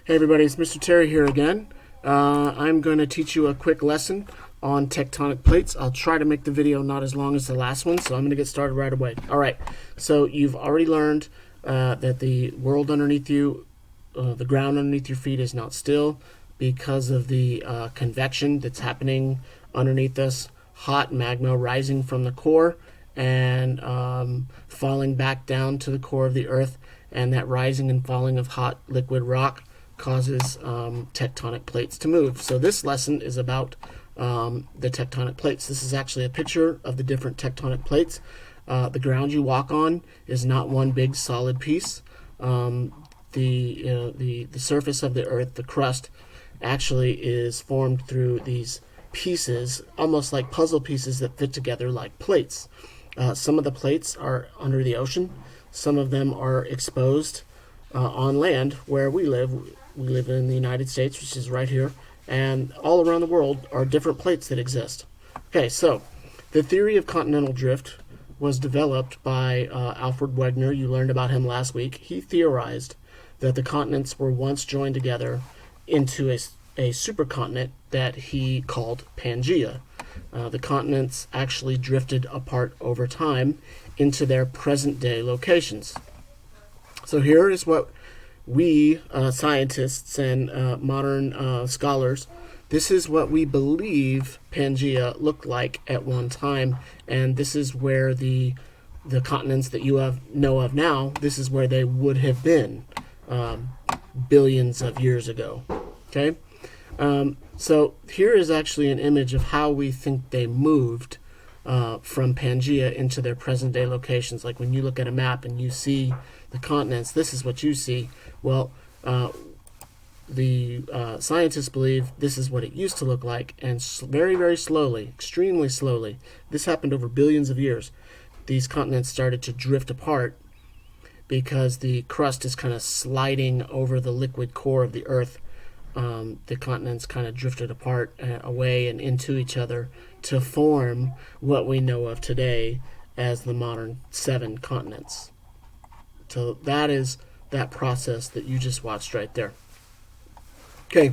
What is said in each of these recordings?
Hey everybody, it's Mr. Terry here again. I'm going to teach you a quick lesson on tectonic plates. I'll try to make the video not as long as the last one, so I'm going to get started right away. Alright, so you've already learned that the world underneath you, the ground underneath your feet is not still because of the convection that's happening underneath us. Hot magma rising from the core and falling back down to the core of the earth, and that rising and falling of hot liquid rock causes tectonic plates to move. So this lesson is about the tectonic plates. This is actually a picture of the different tectonic plates. The ground you walk on is not one big solid piece. The surface of the earth, the crust, actually is formed through these pieces, almost like puzzle pieces that fit together like plates. Some of the plates are under the ocean. Some of them are exposed on land where we live. We live in the United States, which is right here, and all around the world are different plates that exist. Okay, so the theory of continental drift was developed by Alfred Wegener. You learned about him last week. He theorized that the continents were once joined together into a supercontinent that he called Pangaea. The continents actually drifted apart over time into their present-day locations. So here is what we scientists and modern scholars, this is what we believe Pangaea looked like at one time, and this is where the continents that you know of now, this is where they would have been billions of years ago. Okay, so here is actually an image of how we think they moved from Pangaea into their present-day locations. Like when you look at a map and you see the continents, this is what you see. Well, the scientists believe this is what it used to look like, and very, very slowly, extremely slowly, this happened over billions of years, these continents started to drift apart because the crust is kind of sliding over the liquid core of the earth. The continents kind of drifted apart, away and into each other to form what we know of today as the modern 7 continents. So that is that process that you just watched right there. Okay,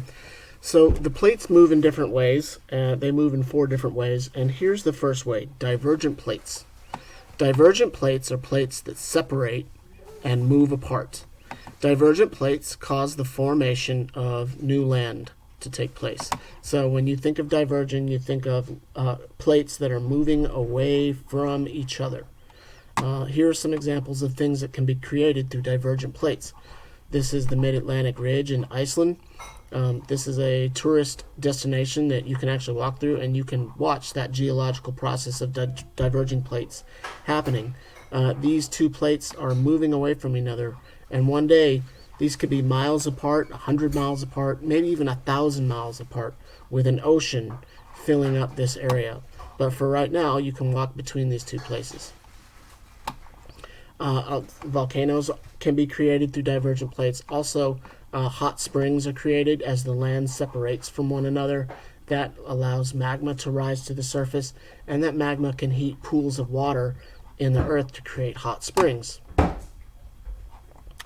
so the plates move in different ways. They move in 4 different ways, and here's the first way: divergent plates. Divergent plates are plates that separate and move apart. Divergent plates cause the formation of new land to take place. So when you think of divergent, you think of plates that are moving away from each other. Here are some examples of things that can be created through divergent plates. This is the Mid-Atlantic Ridge in Iceland. This is a tourist destination that you can actually walk through, and you can watch that geological process of diverging plates happening. These 2 plates are moving away from each other, and one day these could be miles apart, 100 miles apart, maybe even 1,000 miles apart, with an ocean filling up this area. But for right now, you can walk between these 2 places. Volcanoes can be created through divergent plates. Also, hot springs are created as the land separates from one another. That allows magma to rise to the surface, and that magma can heat pools of water in the earth to create hot springs.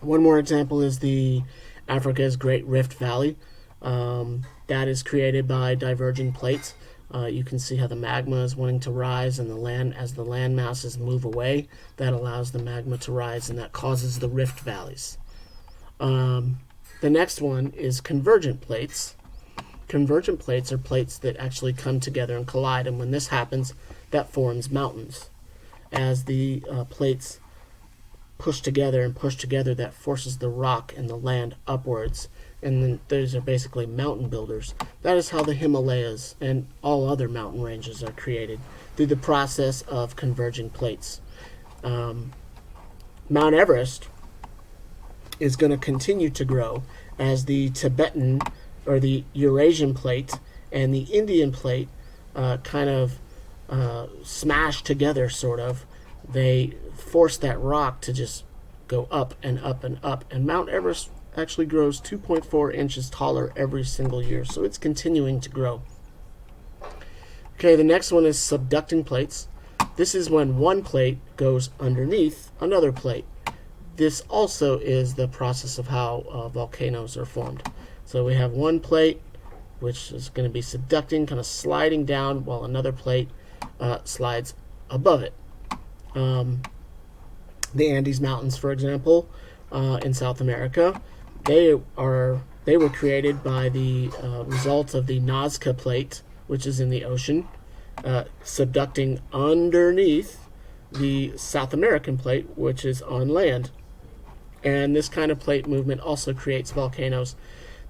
One more example is the Africa's Great Rift Valley. That is created by diverging plates. You can see how the magma is wanting to rise, and as the land masses move away, that allows the magma to rise, and that causes the rift valleys. The next one is convergent plates. Convergent plates are plates that actually come together and collide, and when this happens, that forms mountains. As the plates push together, that forces the rock and the land upwards, and then those are basically mountain builders. That is how the Himalayas and all other mountain ranges are created, through the process of converging plates. Mount Everest is going to continue to grow as the Tibetan or the Eurasian plate and the Indian plate kind of smash together, sort of. They force that rock to just go up and up and up, and Mount Everest actually grows 2.4 inches taller every single year, so it's continuing to grow. Okay, the next one is subducting plates. This is when one plate goes underneath another plate. this also is the process of how volcanoes are formed. So we have one plate, which is going to be subducting, kind of sliding down, while another plate slides above it. The Andes Mountains, for example, in South America, they were created by the result of the Nazca Plate, which is in the ocean, subducting underneath the South American Plate, which is on land. And this kind of plate movement also creates volcanoes.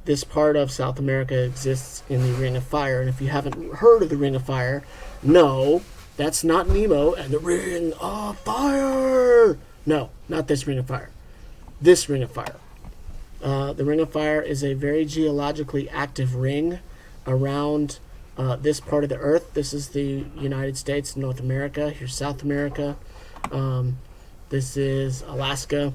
This part of South America exists in the Ring of Fire, and if you haven't heard of the Ring of Fire, no, that's not Nemo and the Ring of Fire. No, not this Ring of Fire. This Ring of Fire. The Ring of Fire is a very geologically active ring around this part of the Earth. This is the United States, North America. Here's South America. This is Alaska.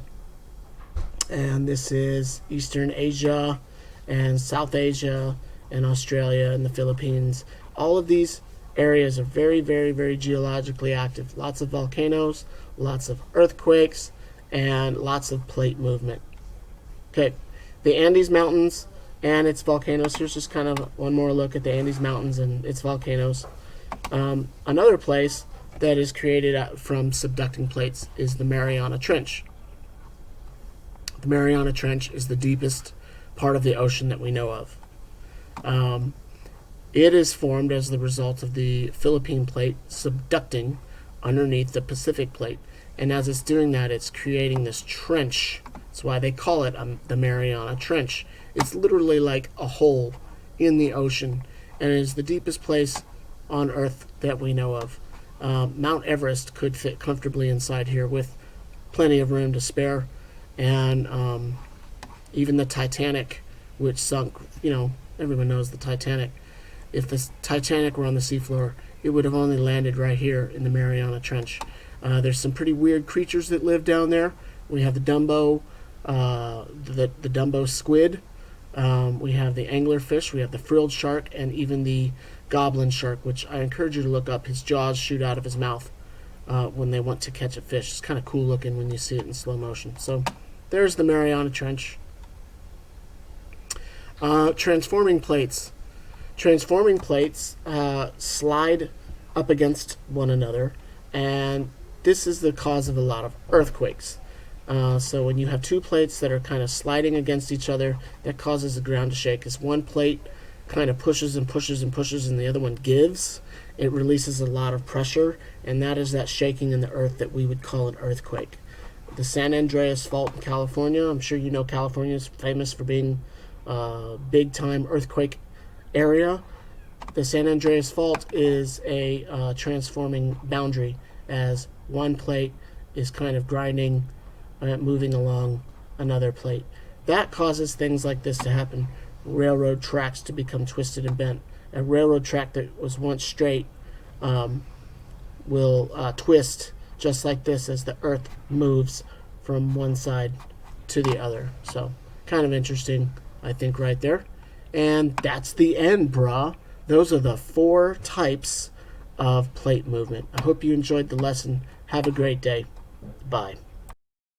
And this is Eastern Asia and South Asia and Australia and the Philippines. All of these areas are very, very, very geologically active. Lots of volcanoes, lots of earthquakes, and lots of plate movement. Okay, the Andes Mountains and its volcanoes. Here's just kind of one more look at the Andes Mountains and its volcanoes. Another place that is created from subducting plates is the Mariana Trench. The Mariana Trench is the deepest part of the ocean that we know of. It is formed as the result of the Philippine Plate subducting underneath the Pacific Plate. And as it's doing that, it's creating this trench. That's why they call it the Mariana Trench. It's literally like a hole in the ocean, and it is the deepest place on Earth that we know of. Mount Everest could fit comfortably inside here with plenty of room to spare. And even the Titanic, which sunk, everyone knows the Titanic. If the Titanic were on the seafloor, it would have only landed right here in the Mariana Trench. There's some pretty weird creatures that live down there. We have the Dumbo, the Dumbo squid. We have the anglerfish. We have the frilled shark, and even the goblin shark, which I encourage you to look up. His jaws shoot out of his mouth when they want to catch a fish. It's kind of cool looking when you see it in slow motion. So there's the Mariana Trench. Transforming plates. Transforming plates slide up against one another, and this is the cause of a lot of earthquakes. So when you have two plates that are kind of sliding against each other, that causes the ground to shake. As one plate kind of pushes and pushes and pushes and the other one gives, it releases a lot of pressure, and that is that shaking in the earth that we would call an earthquake. The San Andreas Fault in California, I'm sure you know California is famous for being a big-time earthquake area. The San Andreas Fault is a transforming boundary, as one plate is kind of grinding, moving along another plate. That causes things like this to happen. Railroad tracks to become twisted and bent. A railroad track that was once straight will twist just like this as the earth moves from one side to the other. So kind of interesting, I think, right there. And that's the end, brah. Those are the 4 types of plate movement. I hope you enjoyed the lesson. Have a great day. Bye.